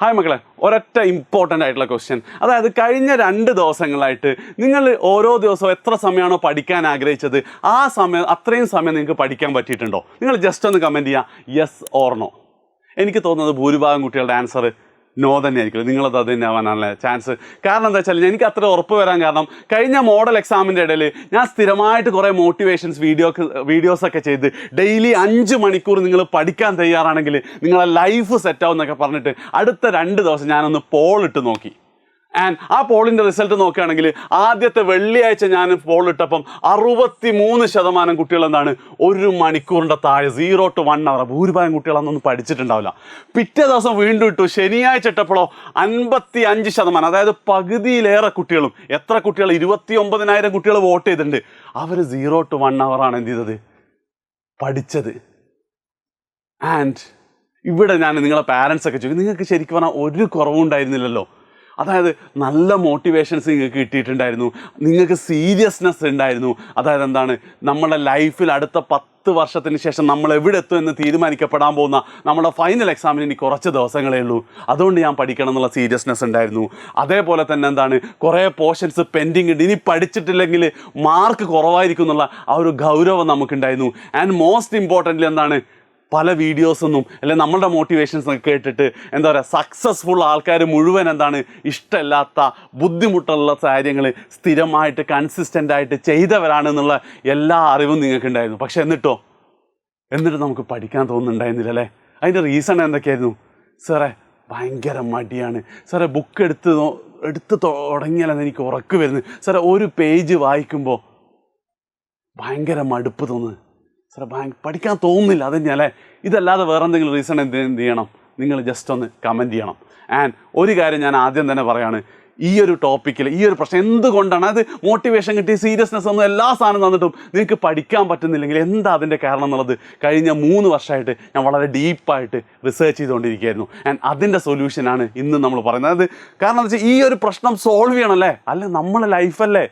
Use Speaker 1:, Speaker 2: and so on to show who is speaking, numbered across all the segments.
Speaker 1: Hi മക്കളെ, ഒരൊറ്റ important ആയിട്ടുള്ള ക്വസ്റ്റ്യൻ. അതായത് കഴിഞ്ഞ 2 ദിവസങ്ങളായിട്ട് നിങ്ങൾ ഓരോ ദിവസവും എത്ര സമയമാണോ പഠിക്കാൻ ആഗ്രഹിച്ചത് അത്രയും സമയം നിങ്ങൾക്ക് പഠിക്കാൻ പറ്റിയിട്ടുണ്ടോ? നിങ്ങൾ ജസ്റ്റ് ഒന്ന് കമൻറ്റ് ചെയ്യുക, യെസ് ഓർ നോ. എനിക്ക് തോന്നുന്നത് ഭൂരിഭാഗം കുട്ടികളുടെ ആൻസർ നോ തന്നെ ആയിരിക്കും. നിങ്ങളത് അത് തന്നെ ആവാനുള്ള ചാൻസ്. കാരണം എന്താ വെച്ചാൽ എനിക്ക് അത്ര ഉറപ്പ് വരാൻ കാരണം കഴിഞ്ഞ മോഡൽ എക്സാമിൻ്റെ ഇടയിൽ ഞാൻ സ്ഥിരമായിട്ട് കുറേ മോട്ടിവേഷൻസ് വീഡിയോസൊക്കെ ചെയ്ത് ഡെയിലി 5 മണിക്കൂർ നിങ്ങൾ പഠിക്കാൻ തയ്യാറാണെങ്കിൽ നിങ്ങളെ ലൈഫ് സെറ്റാവും എന്നൊക്കെ പറഞ്ഞിട്ട് അടുത്ത 2 ദിവസം ഞാനൊന്ന് പോൾ ഇട്ട് നോക്കി. ആൻഡ് ആ പോളിൻ്റെ റിസൾട്ട് നോക്കുകയാണെങ്കിൽ ആദ്യത്തെ വെള്ളിയാഴ്ച ഞാൻ പോൾ ഇട്ടപ്പം 63% കുട്ടികൾ എന്താണ് 1 മണിക്കൂറിൻ്റെ താഴെ 0 to 1 hour. ഭൂരിഭാഗം കുട്ടികളൊന്നും പഠിച്ചിട്ടുണ്ടാവില്ല. പിറ്റേ ദിവസം വീണ്ടും ഇട്ടു. ശനിയാഴ്ച ഇട്ടപ്പോഴോ 55%, അതായത് പകുതിയിലേറെ കുട്ടികളും. എത്ര കുട്ടികൾ? 29,000 കുട്ടികൾ വോട്ട് ചെയ്തിട്ടുണ്ട്. അവർ 0 to 1 hour ആണ് എന്ത് ചെയ്തത്? പഠിച്ചത്. ആൻഡ് ഇവിടെ ഞാൻ നിങ്ങളെ പാരൻസൊക്കെ ചോദിക്കും, നിങ്ങൾക്ക് ശരിക്കും പറഞ്ഞാൽ ഒരു കുറവും ഉണ്ടായിരുന്നില്ലല്ലോ. അതായത് നല്ല മോട്ടിവേഷൻസ് നിങ്ങൾക്ക് കിട്ടിയിട്ടുണ്ടായിരുന്നു, നിങ്ങൾക്ക് സീരിയസ്നെസ് ഉണ്ടായിരുന്നു. അതായത് എന്താണ്, നമ്മുടെ ലൈഫിൽ അടുത്ത 10 വർഷത്തിന് ശേഷം നമ്മൾ എവിടെ എത്തും എന്ന് തീരുമാനിക്കപ്പെടാൻ പോകുന്ന നമ്മുടെ ഫൈനൽ എക്സാമിന് ഇനി കുറച്ച് ദിവസങ്ങളേ ഉള്ളൂ, അതുകൊണ്ട് ഞാൻ പഠിക്കണം എന്നുള്ള സീരിയസ്നെസ് ഉണ്ടായിരുന്നു. അതേപോലെ തന്നെ എന്താണ്, കുറേ പോർഷൻസ് പെൻഡിങ് ഉണ്ട്, ഇനി പഠിച്ചിട്ടില്ലെങ്കിൽ മാർക്ക് കുറവായിരിക്കും എന്നുള്ള ആ ഒരു ഗൗരവം നമുക്കുണ്ടായിരുന്നു. ആൻഡ് മോസ്റ്റ് ഇമ്പോർട്ടൻ്റ്ലി എന്താണ്, പല വീഡിയോസൊന്നും അല്ലെങ്കിൽ നമ്മളുടെ മോട്ടിവേഷൻസൊക്കെ കേട്ടിട്ട് എന്താ പറയുക, സക്സസ്ഫുൾ ആൾക്കാർ മുഴുവൻ എന്താണ്, ഇഷ്ടമില്ലാത്ത ബുദ്ധിമുട്ടുള്ള കാര്യങ്ങൾ സ്ഥിരമായിട്ട് കൺസിസ്റ്റൻ്റായിട്ട് ചെയ്തവരാണെന്നുള്ള എല്ലാ അറിവും നിങ്ങൾക്കുണ്ടായിരുന്നു. പക്ഷെ എന്നിട്ട് നമുക്ക് പഠിക്കാൻ തോന്നുന്നുണ്ടായിരുന്നില്ല അല്ലേ? അതിൻ്റെ റീസൺ എന്തൊക്കെയായിരുന്നു? സാറേ ഭയങ്കര മടിയാണ്, സാറേ ബുക്ക് എടുത്ത് തുടങ്ങിയാലെന്ന് എനിക്ക് ഉറക്ക് വരുന്നു, സാറേ ഒരു പേജ് വായിക്കുമ്പോൾ ഭയങ്കര മടുപ്പ് തോന്നുന്നു, സാറേ പഠിക്കാൻ തോന്നുന്നില്ല. അത് തന്നെയല്ലേ? ഇതല്ലാതെ വേറെ എന്തെങ്കിലും റീസൺ എന്ത് ചെയ്യണം? നിങ്ങൾ ജസ്റ്റ് ഒന്ന് കമൻറ്റ് ചെയ്യണം. ആൻഡ് ഒരു കാര്യം ഞാൻ ആദ്യം തന്നെ പറയാണ്, ഈ ഒരു ടോപ്പിക്കിൽ ഈ ഒരു പ്രശ്നം എന്തുകൊണ്ടാണ്, അത് മോട്ടിവേഷൻ കിട്ടി സീരിയസ്നെസ് ഒന്നും എല്ലാ സാധനം തന്നിട്ടും നിങ്ങൾക്ക് പഠിക്കാൻ പറ്റുന്നില്ലെങ്കിൽ എന്താ അതിൻ്റെ കാരണം എന്നുള്ളത് കഴിഞ്ഞ 3 വർഷമായിട്ട് ഞാൻ വളരെ ഡീപ്പായിട്ട് റിസർച്ച് ചെയ്തുകൊണ്ടിരിക്കുകയായിരുന്നു. ആൻഡ് അതിൻ്റെ സൊല്യൂഷനാണ് ഇന്ന് നമ്മൾ പറയുന്നത്. അത് കാരണം എന്താ വെച്ചാൽ ഈ ഒരു പ്രശ്നം സോൾവ് ചെയ്യണമല്ലേ, അല്ല നമ്മളെ ലൈഫല്ലേ.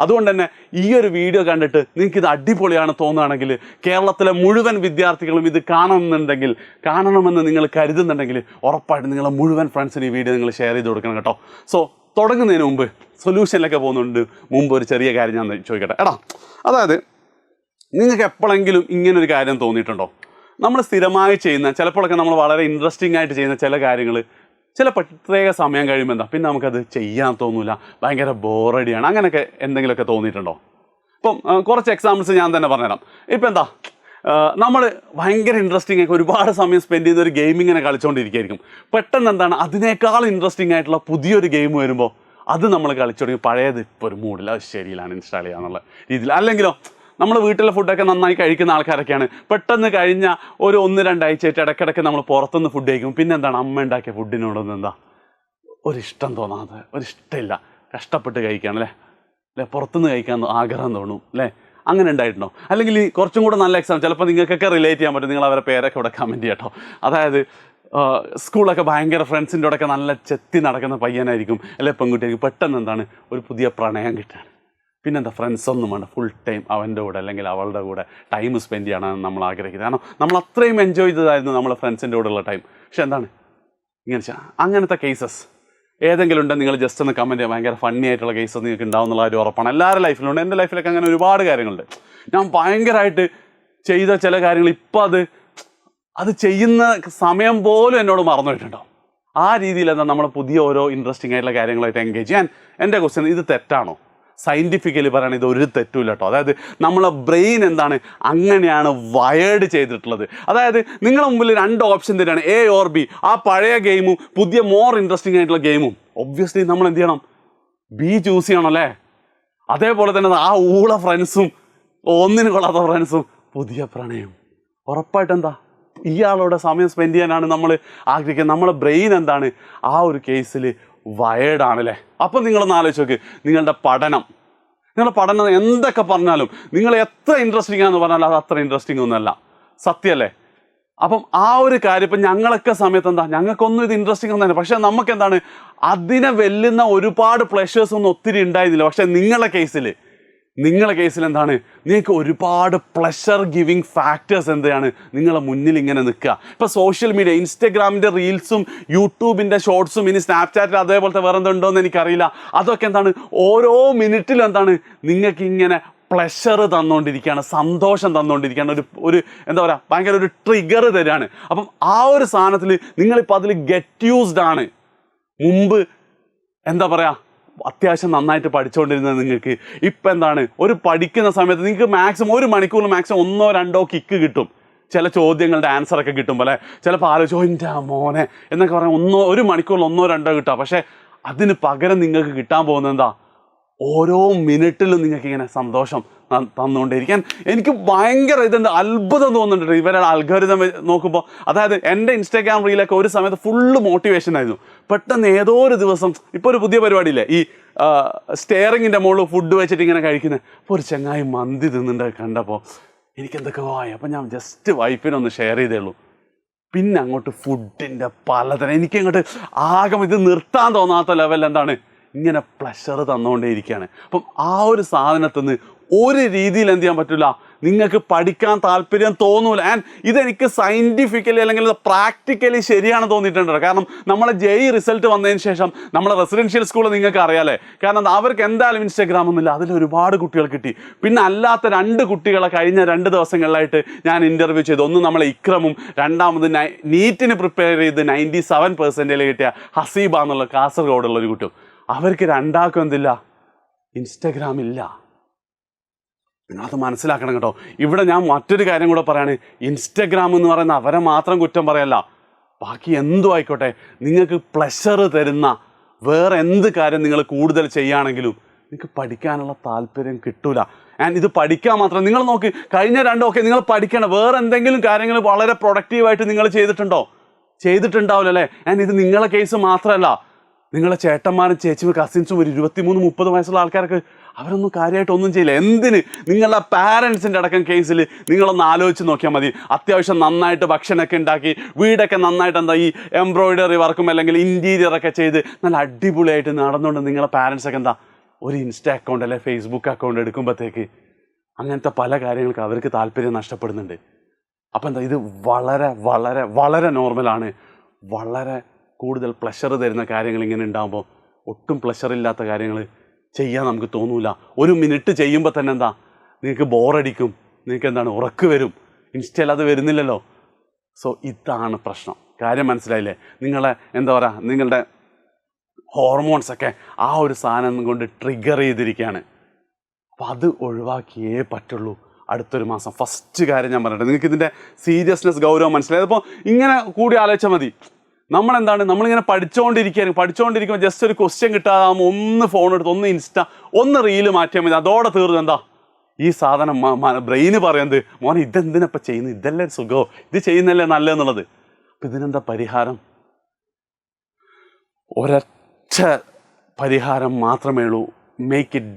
Speaker 1: അതുകൊണ്ട് തന്നെ ഈ ഒരു വീഡിയോ കണ്ടിട്ട് നിങ്ങൾക്കിത് അടിപൊളിയാണ് തോന്നുകയാണെങ്കിൽ, കേരളത്തിലെ മുഴുവൻ വിദ്യാർത്ഥികളും ഇത് കാണണമെന്ന് നിങ്ങൾ കരുതുന്നുണ്ടെങ്കിൽ ഉറപ്പായിട്ട് നിങ്ങളെ മുഴുവൻ ഫ്രണ്ട്സിന് ഈ വീഡിയോ നിങ്ങൾ ഷെയർ ചെയ്ത് കൊടുക്കണം കേട്ടോ. സോ തുടങ്ങുന്നതിന് മുമ്പ്, സൊല്യൂഷനിലൊക്കെ മുമ്പ് ഒരു ചെറിയ കാര്യം ഞാൻ ചോദിക്കട്ടെ. അതായത് നിങ്ങൾക്ക് എപ്പോഴെങ്കിലും ഇങ്ങനൊരു കാര്യം തോന്നിയിട്ടുണ്ടോ? നമ്മൾ സ്ഥിരമായി ചെയ്യുന്ന, ചിലപ്പോഴൊക്കെ നമ്മൾ വളരെ ഇൻട്രസ്റ്റിംഗ് ആയിട്ട് ചെയ്യുന്ന ചില കാര്യങ്ങൾ ചില പ്രത്യേക സമയം കഴിയുമ്പോൾ പിന്നെ നമുക്കത് ചെയ്യാൻ തോന്നില്ല, ഭയങ്കര ബോറടിയാണ്, അങ്ങനെയൊക്കെ എന്തെങ്കിലുമൊക്കെ തോന്നിയിട്ടുണ്ടോ? ഇപ്പം കുറച്ച് എക്സാമ്പിൾസ് ഞാൻ തന്നെ പറഞ്ഞുതരാം. ഇപ്പം നമ്മൾ ഭയങ്കര ഇൻട്രസ്റ്റിംഗ് ആയി ഒരുപാട് സമയം സ്പെൻഡ് ചെയ്ത ഒരു ഗെയിം ഇങ്ങനെ കളിച്ചുകൊണ്ടിരിക്കുകയായിരിക്കും. പെട്ടെന്ന് അതിനേക്കാൾ ഇൻട്രസ്റ്റിംഗ് ആയിട്ടുള്ള പുതിയൊരു ഗെയിം വരുമ്പോൾ അത് നമ്മൾ കളിച്ചു തുടങ്ങി, പഴയത് ഇപ്പോൾ ഒരു മൂഡില്ല, അത് ശരിയിലാണ് ഇൻസ്റ്റാൾ ചെയ്യാന്നുള്ള രീതിയിൽ. അല്ലെങ്കിലോ നമ്മൾ വീട്ടിലെ ഫുഡൊക്കെ നന്നായി കഴിക്കുന്ന ആൾക്കാരൊക്കെയാണ്, പെട്ടെന്ന് കഴിഞ്ഞ ഒരു 1-2 ആഴ്ചയായിട്ട് ഇടയ്ക്കിടയ്ക്ക് നമ്മൾ പുറത്തുനിന്ന് ഫുഡ് കഴിക്കും. പിന്നെ അമ്മ ഉണ്ടാക്കിയ ഫുഡിനോടൊന്നും ഒരിഷ്ടം തോന്നാതെ, ഒരിഷ്ടമില്ല, കഷ്ടപ്പെട്ട് കഴിക്കുകയാണ് അല്ലേ, പുറത്തുനിന്ന് കഴിക്കാൻ ആഗ്രഹം തോന്നും അല്ലേ? അങ്ങനെ ഉണ്ടായിട്ടുണ്ടോ? അല്ലെങ്കിൽ കുറച്ചും കൂടെ നല്ല എക്സാം, ചിലപ്പോൾ നിങ്ങൾക്കൊക്കെ റിലേറ്റ് ചെയ്യാൻ പറ്റും, നിങ്ങൾ അവരെ പേരൊക്കെ ഇവിടെ കമൻറ്റ് ചെയ്യട്ടോ. അതായത് സ്കൂളൊക്കെ ഭയങ്കര ഫ്രണ്ട്സിൻ്റെ കൂടെയൊക്കെ നല്ല ചെത്തി നടക്കുന്ന പയ്യനായിരിക്കും അല്ലെ പെൺകുട്ടിയായിരിക്കും, പെട്ടെന്ന് ഒരു പുതിയ പ്രണയം കിട്ടുകയാണ്. ഫ്രണ്ട്സൊന്നും വേണ്ട, ഫുൾ ടൈം അവൻ്റെ കൂടെ അല്ലെങ്കിൽ അവളുടെ കൂടെ ടൈം സ്പെൻഡ് ചെയ്യണമെന്ന് നമ്മൾ ആഗ്രഹിക്കുന്നത്. കാരണം നമ്മൾ അത്രയും എൻജോയ് ചെയ്തതായിരുന്നു നമ്മളെ ഫ്രണ്ട്സിൻ്റെ കൂടെയുള്ള ടൈം. പക്ഷെ അങ്ങനത്തെ കേസസ് ഏതെങ്കിലും ഉണ്ടെങ്കിൽ നിങ്ങൾ ജസ്റ്റ് ഒന്ന് കമൻറ്റ് ചെയ്യുക. ഭയങ്കര ഫണ്ണി ആയിട്ടുള്ള കേസസ് നിങ്ങൾക്ക് ഉണ്ടാവുന്നുള്ള ഒരു ഉറപ്പാണ്. എല്ലാവരുടെ ലൈഫിലുണ്ട്. എൻ്റെ ലൈഫിലൊക്കെ അങ്ങനെ ഒരുപാട് കാര്യങ്ങളുണ്ട്. ഞാൻ ഭയങ്കരമായിട്ട് ചെയ്ത ചില കാര്യങ്ങൾ ഇപ്പോൾ അത് ചെയ്യുന്ന സമയം പോലും എന്നോട് മറന്നു പോയിട്ടുണ്ടാവും. ആ രീതിയിൽ നമ്മൾ പുതിയ ഓരോ ഇൻട്രസ്റ്റിംഗ് ആയിട്ടുള്ള കാര്യങ്ങളായിട്ട് എൻഗേജ് ചെയ്യാൻ. എൻ്റെ ക്വസ്റ്റ്യൻ, ഇത് തെറ്റാണോ? സയൻറ്റിഫിക്കലി പറയുകയാണെങ്കിൽ ഇത് ഒരു തെറ്റുമില്ല കേട്ടോ. അതായത് നമ്മളെ ബ്രെയിൻ അങ്ങനെയാണ് വയേർഡ് ചെയ്തിട്ടുള്ളത്. അതായത് നിങ്ങളുടെ മുമ്പിൽ 2 ഓപ്ഷൻ തന്നെയാണ്, എ ഓർ ബി. ആ പഴയ ഗെയിമും പുതിയ മോർ ഇൻട്രസ്റ്റിംഗ് ആയിട്ടുള്ള ഗെയിമും. ഒബ്വിയസ്ലി നമ്മൾ എന്ത് ചെയ്യണം? ബി ചൂസ് ചെയ്യണം അല്ലേ? അതേപോലെ തന്നെ ആ ഊള ഫ്രണ്ട്സും, ഒന്നിനും കൊള്ളാത്ത ഫ്രണ്ട്സും, പുതിയ പ്രണയം. ഉറപ്പായിട്ട് ഇയാളോടെ സമയം സ്പെൻഡ് ചെയ്യാനാണ് നമ്മൾ ആഗ്രഹിക്കുന്നത്. നമ്മളെ ബ്രെയിൻ ആ ഒരു കേസിൽ വയേർഡാണല്ലേ. അപ്പം നിങ്ങളൊന്ന് ആലോചിച്ച് നോക്ക്, നിങ്ങളുടെ പഠനം എന്തൊക്കെ പറഞ്ഞാലും, നിങ്ങൾ എത്ര ഇൻട്രസ്റ്റിംഗ് ആണെന്ന് പറഞ്ഞാലും അത് അത്ര ഇൻട്രസ്റ്റിംഗ് ഒന്നുമല്ല, സത്യമല്ലേ? അപ്പം ആ ഒരു കാര്യം ഇപ്പം ഞങ്ങളൊക്കെ സമയത്ത് ഞങ്ങൾക്കൊന്നും ഇത് ഇൻട്രസ്റ്റിംഗ് ഒന്നും തന്നെ, പക്ഷെ നമുക്ക് അതിനെ വെല്ലുന്ന ഒരുപാട് പ്ലഷേഴ്സ് ഒന്നും ഒത്തിരി ഉണ്ടായിരുന്നില്ല. പക്ഷെ നിങ്ങളുടെ കേസിൽ നിങ്ങളെ കേസിൽ എന്താണ്, നിങ്ങൾക്ക് ഒരുപാട് പ്ലഷർ ഗിവിങ് ഫാക്ടേഴ്സ് എന്താണ് നിങ്ങളെ മുന്നിൽ ഇങ്ങനെ നിൽക്കുക. ഇപ്പോൾ സോഷ്യൽ മീഡിയ, ഇൻസ്റ്റഗ്രാമിൻ്റെ റീൽസും യൂട്യൂബിൻ്റെ ഷോർട്സും ഇനി സ്നാപ്ചാറ്റിൽ അതേപോലത്തെ വേറെ എന്തുണ്ടോയെന്ന് എനിക്കറിയില്ല, അതൊക്കെ എന്താണ് ഓരോ മിനിറ്റിലും എന്താണ് നിങ്ങൾക്ക് ഇങ്ങനെ പ്ലഷർ തന്നുകൊണ്ടിരിക്കുകയാണ്, സന്തോഷം തന്നുകൊണ്ടിരിക്കുകയാണ്, ഒരു എന്താ പറയുക ഭയങ്കര ഒരു ട്രിഗർ തരാണ്. അപ്പം ആ ഒരു സാധനത്തിൽ നിങ്ങളിപ്പോൾ അതിൽ ഗെറ്റ് യൂസ്ഡ് ആണ്. മുമ്പ് എന്താ പറയുക അത്യാവശ്യം നന്നായിട്ട് പഠിച്ചുകൊണ്ടിരുന്നത് നിങ്ങൾക്ക് ഇപ്പം എന്താണ് ഒരു പഠിക്കുന്ന സമയത്ത് നിങ്ങൾക്ക് മാക്സിമം 1 മണിക്കൂറിൽ മാക്സിമം 1-2 കിക്ക് കിട്ടും. ചില ചോദ്യങ്ങളുടെ ആൻസറൊക്കെ കിട്ടുമ്പോൾ അല്ലേ, ചിലപ്പോൾ ആലോചിച്ചോ എൻ്റെ മോനെ എന്നൊക്കെ പറഞ്ഞാൽ 1 മണിക്കൂറിൽ 1-2 കിട്ടുക. പക്ഷേ അതിന് പകരം നിങ്ങൾക്ക് കിട്ടാൻ പോകുന്നത് എന്താ, ഓരോ മിനിറ്റിലും നിങ്ങൾക്ക് ഇങ്ങനെ സന്തോഷം തന്നുകൊണ്ടിരിക്കാൻ. എനിക്ക് ഭയങ്കര അത്ഭുതം തോന്നുന്നുണ്ട് ഇവരുടെ അൽഗോരിതം നോക്കുമ്പോൾ. അതായത് എൻ്റെ ഇൻസ്റ്റാഗ്രാം റീലൊക്കെ ഒരു സമയത്ത് ഫുള്ള് മോട്ടിവേഷൻ ആയിരുന്നു. പെട്ടെന്ന് ഏതോ ഒരു ദിവസം, ഇപ്പോൾ ഒരു പുതിയ പരിപാടിയില്ലേ ഈ സ്റ്റെയറിങ്ങിൻ്റെ മുകളിൽ ഫുഡ് വെച്ചിട്ട് ഇങ്ങനെ കഴിക്കുന്നത്, അപ്പോൾ ഒരു ചങ്ങായി മന്തി തിന്നുണ്ട് കണ്ടപ്പോൾ എനിക്കെന്തൊക്കെ വായി. അപ്പം ഞാൻ ജസ്റ്റ് വൈഫിനൊന്ന് ഷെയർ ചെയ്തേ ഉള്ളൂ. പിന്നെ അങ്ങോട്ട് ഫുഡിൻ്റെ പലതരം എനിക്കങ്ങോട്ട് ആകെ ഇത് നിർത്താൻ തോന്നാത്ത ലെവലിൽ എന്താണ് ഇങ്ങനെ പ്ലഷർ തന്നുകൊണ്ടേയിരിക്കുകയാണ്. അപ്പം ആ ഒരു സാധനത്തിൽ നിന്ന് ഒരു രീതിയിൽ എന്ത് ചെയ്യാൻ പറ്റില്ല, നിങ്ങൾക്ക് പഠിക്കാൻ താല്പര്യം തോന്നൂല. ആൻഡ് ഇതെനിക്ക് സയൻറ്റിഫിക്കലി അല്ലെങ്കിൽ പ്രാക്ടിക്കലി ശരിയാണ് തോന്നിയിട്ടുണ്ട്. കാരണം നമ്മളെ JEE റിസൾട്ട് വന്നതിന് ശേഷം നമ്മളെ റെസിഡൻഷ്യൽ സ്കൂൾ നിങ്ങൾക്ക് അറിയാലേ, കാരണം അവർക്ക് എന്തായാലും ഇൻസ്റ്റാഗ്രാം ഒന്നുമില്ല, അതിൽ ഒരുപാട് കുട്ടികൾ കിട്ടി. പിന്നെ അല്ലാത്ത 2 കുട്ടികളെ കഴിഞ്ഞ 2 ദിവസങ്ങളിലായിട്ട് ഞാൻ ഇൻ്റർവ്യൂ ചെയ്തു. ഒന്ന് നമ്മളെ ഇക്രമും, രണ്ടാമത് നീറ്റിന് പ്രിപ്പയർ ചെയ്ത് 97% കിട്ടിയ ഹസീബ എന്നുള്ള കാസർഗോഡുള്ള ഒരു കുട്ടിയും. അവർക്ക് 2ആൾക്കും എന്തില്ല, ഇൻസ്റ്റഗ്രാം ഇല്ല. നിങ്ങളത് മനസ്സിലാക്കണം കേട്ടോ. ഇവിടെ ഞാൻ മറ്റൊരു കാര്യം കൂടെ പറയാണ്, ഇൻസ്റ്റഗ്രാം എന്ന് പറയുന്ന അവരെ മാത്രം കുറ്റം പറയല്ല, ബാക്കി എന്തും ആയിക്കോട്ടെ, നിങ്ങൾക്ക് പ്ലഷർ തരുന്ന വേറെ എന്ത് കാര്യം നിങ്ങൾ കൂടുതൽ ചെയ്യുകയാണെങ്കിലും നിങ്ങൾക്ക് പഠിക്കാനുള്ള താല്പര്യം കിട്ടൂല. ആൻഡ് ഇത് പഠിക്കാൻ മാത്രം നിങ്ങൾ നോക്ക്, കഴിഞ്ഞ 2 നിങ്ങൾ പഠിക്കണം, വേറെ എന്തെങ്കിലും കാര്യങ്ങൾ വളരെ പ്രൊഡക്റ്റീവായിട്ട് നിങ്ങൾ ചെയ്തിട്ടുണ്ടാവില്ല അല്ലേ. ആൻഡ് ഇത് നിങ്ങളെ കേസ് മാത്രമല്ല, നിങ്ങളെ ചേട്ടന്മാരും ചേച്ചിയും കസിൻസും ഒരു 23-30 വയസ്സുള്ള ആൾക്കാർക്ക് അവരൊന്നും കാര്യമായിട്ടൊന്നും ചെയ്യില്ല. എന്തിന് നിങ്ങളുടെ പാരൻസിൻ്റെ അടക്കം കേസിൽ നിങ്ങളൊന്ന് ആലോചിച്ച് നോക്കിയാൽ മതി. അത്യാവശ്യം നന്നായിട്ട് ഭക്ഷണമൊക്കെ ഉണ്ടാക്കി, വീടൊക്കെ നന്നായിട്ട് ഈ എംബ്രോയിഡറി വർക്കും അല്ലെങ്കിൽ ഇൻറ്റീരിയറൊക്കെ ചെയ്ത് നല്ല അടിപൊളിയായിട്ട് നടന്നുകൊണ്ട് നിങ്ങളെ പാരൻസൊക്കെ ഒരു ഇൻസ്റ്റാ അക്കൗണ്ട് അല്ലെങ്കിൽ ഫേസ്ബുക്ക് അക്കൗണ്ട് എടുക്കുമ്പോഴത്തേക്ക് അങ്ങനത്തെ പല കാര്യങ്ങൾക്ക് അവർക്ക് താല്പര്യം നഷ്ടപ്പെടുന്നുണ്ട്. അപ്പം ഇത് വളരെ വളരെ വളരെ നോർമലാണ്. വളരെ കൂടുതൽ പ്ലഷർ തരുന്ന കാര്യങ്ങൾ ഇങ്ങനെ ഉണ്ടാകുമ്പോൾ ഒട്ടും പ്ലഷർ ഇല്ലാത്ത കാര്യങ്ങൾ ചെയ്യാൻ നമുക്ക് തോന്നൂല. 1 മിനിറ്റ് ചെയ്യുമ്പോൾ തന്നെ നിങ്ങൾക്ക് ബോറടിക്കും, നിങ്ങൾക്ക് ഉറക്ക് വരും. ഇൻസ്റ്റയിൽ അത് വരുന്നില്ലല്ലോ. സോ ഇതാണ് പ്രശ്നം. കാര്യം മനസ്സിലായില്ലേ? നിങ്ങളെ നിങ്ങളുടെ ഹോർമോൺസൊക്കെ ആ ഒരു സാധനം കൊണ്ട് ട്രിഗർ ചെയ്തിരിക്കുകയാണ്. അപ്പോൾ അത് ഒഴിവാക്കിയേ പറ്റുള്ളൂ. അടുത്തൊരു മാസം ഫസ്റ്റ് കാര്യം ഞാൻ പറഞ്ഞിട്ട് നിങ്ങൾക്ക് ഇതിൻ്റെ സീരിയസ്നെസ് ഗൗരവം മനസ്സിലായത്. അപ്പോൾ ഇങ്ങനെ കൂടി ആലോചിച്ചാൽ മതി. നമ്മളിങ്ങനെ പഠിച്ചുകൊണ്ടിരിക്കുമ്പോൾ ജസ്റ്റ് ഒരു ക്വസ്റ്റ്യൻ കിട്ടാതാകുമ്പോൾ ഒന്ന് ഫോൺ എടുത്ത് ഒന്ന് ഇൻസ്റ്റ ഒന്ന് റീല് മാറ്റിയാൽ മതി. അതോടെ തീർന്നു. ഈ സാധനം ബ്രെയിന് പറയുന്നത് മോനെ ഇതെന്തിനപ്പം ചെയ്യുന്നത്, ഇതല്ലേ സുഖമോ, ഇത് ചെയ്യുന്നല്ലേ നല്ലതെന്നുള്ളത്. അപ്പം ഇതിനെന്താ പരിഹാരം? ഒരൊറ്റ പരിഹാരം മാത്രമേ ഉള്ളൂ. Make it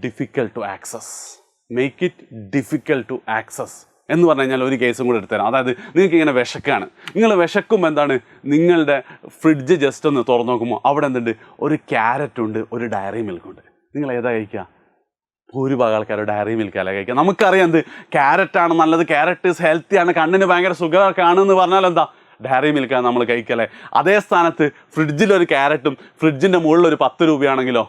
Speaker 1: difficult to access എന്ന് പറഞ്ഞു കഴിഞ്ഞാൽ ഒരു കേസും കൂടെ എടുത്തുതരാം. അതായത് നിങ്ങൾക്ക് ഇങ്ങനെ വിശക്കാണ്, നിങ്ങൾ വിശക്കുമ്പോൾ നിങ്ങളുടെ ഫ്രിഡ്ജ് ജസ്റ്റ് ഒന്ന് തുറന്നു നോക്കുമ്പോൾ അവിടെ ഒരു ക്യാരറ്റ് ഉണ്ട്, ഒരു ഡയറി മിൽക്കുണ്ട്. നിങ്ങൾ ഏതാ കഴിക്കുക? ഭൂരിഭാഗം ആൾക്കാർ ഡയറി മിൽക്കല്ല കഴിക്കുക. നമുക്കറിയാം ക്യാരറ്റാണ് നല്ലത്, ക്യാരറ്റ് ഈസ് ഹെൽത്തിയാണ്, കണ്ണിന് ഭയങ്കര സുഖമാണെന്ന് പറഞ്ഞാൽ ഡയറി മിൽക്കാണ് നമ്മൾ കഴിക്കല്ലേ. അതേ സ്ഥാനത്ത് ഫ്രിഡ്ജിലൊരു ക്യാരറ്റും ഫ്രിഡ്ജിൻ്റെ മുകളിൽ ഒരു 10 രൂപയാണെങ്കിലോ,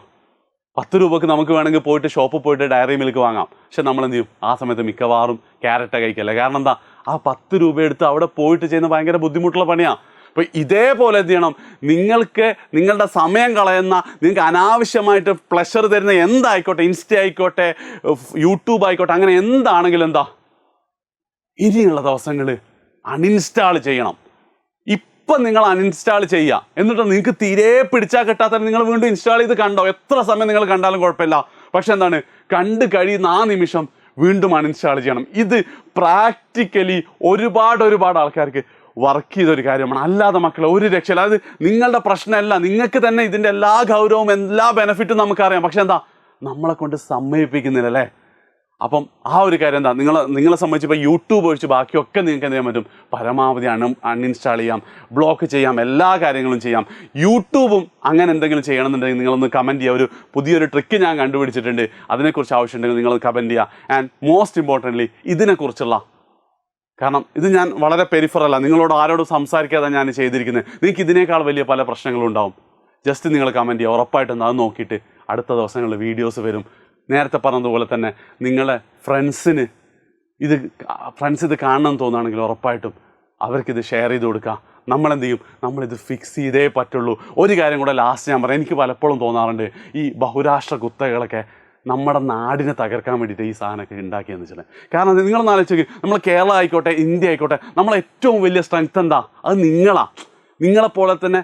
Speaker 1: 10 രൂപക്ക് നമുക്ക് വേണമെങ്കിൽ പോയിട്ട് ഷോപ്പിൽ പോയിട്ട് ഡയറി മിൽക്ക് വാങ്ങാം. പക്ഷെ നമ്മൾ എന്ത് ചെയ്യും? ആ സമയത്ത് മിക്കവാറും ക്യാരറ്റ് കഴിക്കല്ലേ. കാരണം ആ 10 രൂപ എടുത്ത് അവിടെ പോയിട്ട് ചെയ്യുന്ന ഭയങ്കര ബുദ്ധിമുട്ടുള്ള പണിയാണ്. അപ്പോൾ ഇതേപോലെ എന്ത് ചെയ്യണം? നിങ്ങൾക്ക് നിങ്ങളുടെ സമയം കളയുന്ന, നിങ്ങൾക്ക് അനാവശ്യമായിട്ട് പ്ലഷർ തരുന്ന എന്തായിക്കോട്ടെ, ഇൻസ്റ്റ ആയിക്കോട്ടെ, യൂട്യൂബ് ആയിക്കോട്ടെ, അങ്ങനെ എന്താണെങ്കിലും ഇനിയുള്ള ദിവസങ്ങൾ അൺഇൻസ്റ്റാൾ ചെയ്യണം. ഇപ്പം നിങ്ങൾ അൺഇൻസ്റ്റാൾ ചെയ്യുക. എന്നിട്ട് നിങ്ങൾക്ക് തീരെ പിടിച്ചാൽ കിട്ടാത്ത നിങ്ങൾ വീണ്ടും ഇൻസ്റ്റാൾ ചെയ്ത് കണ്ടോ, എത്ര സമയം നിങ്ങൾ കണ്ടാലും കുഴപ്പമില്ല. പക്ഷെ കണ്ട് കഴിയുന്ന ആ നിമിഷം വീണ്ടും അൺഇൻസ്റ്റാൾ ചെയ്യണം. ഇത് പ്രാക്ടിക്കലി ഒരുപാട് ആൾക്കാർക്ക് വർക്ക് ചെയ്തൊരു കാര്യമാണ്. അല്ലാതെ മക്കളെ ഒരു രക്ഷയില്ല. അത് നിങ്ങളുടെ പ്രശ്നമല്ല, നിങ്ങൾക്ക് തന്നെ ഇതിൻ്റെ എല്ലാ ഗൗരവവും എല്ലാ ബെനിഫിറ്റും നമുക്കറിയാം. പക്ഷെ നമ്മളെ കൊണ്ട് സമ്മതിപ്പിക്കുന്നില്ല അല്ലേ? അപ്പം ആ ഒരു കാര്യം എന്താ, നിങ്ങളെ സംബന്ധിച്ച് ഇപ്പോൾ യൂട്യൂബ് ഒഴിച്ച് ബാക്കിയൊക്കെ നിങ്ങൾക്ക് എന്ത് ചെയ്യാൻ പറ്റും, പരമാവധി അൺഇൻസ്റ്റാൾ ചെയ്യാം, ബ്ലോക്ക് ചെയ്യാം, എല്ലാ കാര്യങ്ങളും ചെയ്യാം. യൂട്യൂബും അങ്ങനെ എന്തെങ്കിലും ചെയ്യണമെന്നുണ്ടെങ്കിൽ നിങ്ങളൊന്ന് കമൻറ്റ് ചെയ്യുക. ഒരു പുതിയൊരു ട്രിക്ക് ഞാൻ കണ്ടുപിടിച്ചിട്ടുണ്ട്, അതിനെക്കുറിച്ച് ആവശ്യമുണ്ടെങ്കിൽ നിങ്ങളൊന്ന് കമൻറ്റ് ചെയ്യുക. ആൻഡ് മോസ്റ്റ് ഇമ്പോർട്ടൻ്റ്ലി ഇതിനെക്കുറിച്ചുള്ള, കാരണം ഇത് ഞാൻ വളരെ പെരിഫറല്ല, നിങ്ങളോട് ആരോടും സംസാരിക്കാതെ ഞാൻ ചെയ്തിരിക്കുന്നത്. നിങ്ങൾക്ക് ഇതിനേക്കാൾ വലിയ പല പ്രശ്നങ്ങളും ഉണ്ടാവും. ജസ്റ്റ് നിങ്ങൾ കമൻറ്റ് ചെയ്യുക, ഉറപ്പായിട്ടും അത് നോക്കിയിട്ട് അടുത്ത ദിവസങ്ങളിൽ വീഡിയോസ് വരും. നേരത്തെ പറഞ്ഞതുപോലെ തന്നെ നിങ്ങളെ ഫ്രണ്ട്സ് ഇത് കാണണമെന്ന് തോന്നുകയാണെങ്കിൽ ഉറപ്പായിട്ടും അവർക്കിത് ഷെയർ ചെയ്ത് കൊടുക്കുക. നമ്മളെന്ത് ചെയ്യും, നമ്മളിത് ഫിക്സ് ചെയ്തേ പറ്റുള്ളൂ. ഒരു കാര്യം കൂടെ ലാസ്റ്റ് ഞാൻ പറയാം, എനിക്ക് പലപ്പോഴും തോന്നാറുണ്ട് ഈ ബഹുരാഷ്ട്ര കുത്തകളൊക്കെ നമ്മുടെ നാടിനെ തകർക്കാൻ വേണ്ടിയിട്ട് ഈ സാധനമൊക്കെ ഉണ്ടാക്കിയെന്ന് വെച്ചാൽ. കാരണം നിങ്ങളൊന്ന് ആലോചിച്ച്, നമ്മൾ കേരള ആയിക്കോട്ടെ, ഇന്ത്യ ആയിക്കോട്ടെ, നമ്മളെ ഏറ്റവും വലിയ സ്ട്രെങ്ത് എന്താ, അത് നിങ്ങളെപ്പോലെ തന്നെ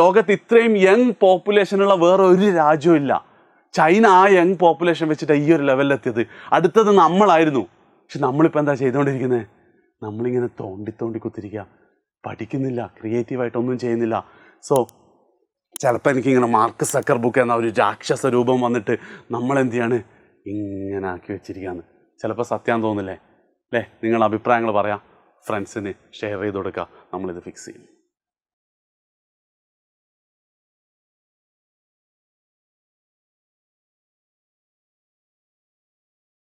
Speaker 1: ലോകത്ത് ഇത്രയും യങ് പോപ്പുലേഷനുള്ള വേറെ ഒരു രാജ്യവും ഇല്ല. ചൈന ആ യങ് പോപ്പുലേഷൻ വെച്ചിട്ട് ഈ ഒരു ലെവലിലെത്തിയത്. അടുത്തത് നമ്മളായിരുന്നു. പക്ഷെ നമ്മളിപ്പോൾ എന്താ ചെയ്തുകൊണ്ടിരിക്കുന്നത്, നമ്മളിങ്ങനെ തോണ്ടി കുത്തിരിക്കുക, പഠിക്കുന്നില്ല, ക്രിയേറ്റീവായിട്ടൊന്നും ചെയ്യുന്നില്ല. സോ ചിലപ്പോൾ എനിക്കിങ്ങനെ മാർക്ക് സക്കർബർഗ് എന്ന ഒരു രാക്ഷസ രൂപം വന്നിട്ട് നമ്മളെന്ത് ചെയ്യാണ്, ഇങ്ങനെ ആക്കി വെച്ചിരിക്കുകയാണ്. ചിലപ്പോൾ സത്യം തോന്നില്ലേ അല്ലേ? നിങ്ങളുടെ അഭിപ്രായങ്ങൾ പറയാം, ഫ്രണ്ട്സിന് ഷെയർ ചെയ്ത് കൊടുക്കുക, നമ്മളിത് ഫിക്സ് ചെയ്യും.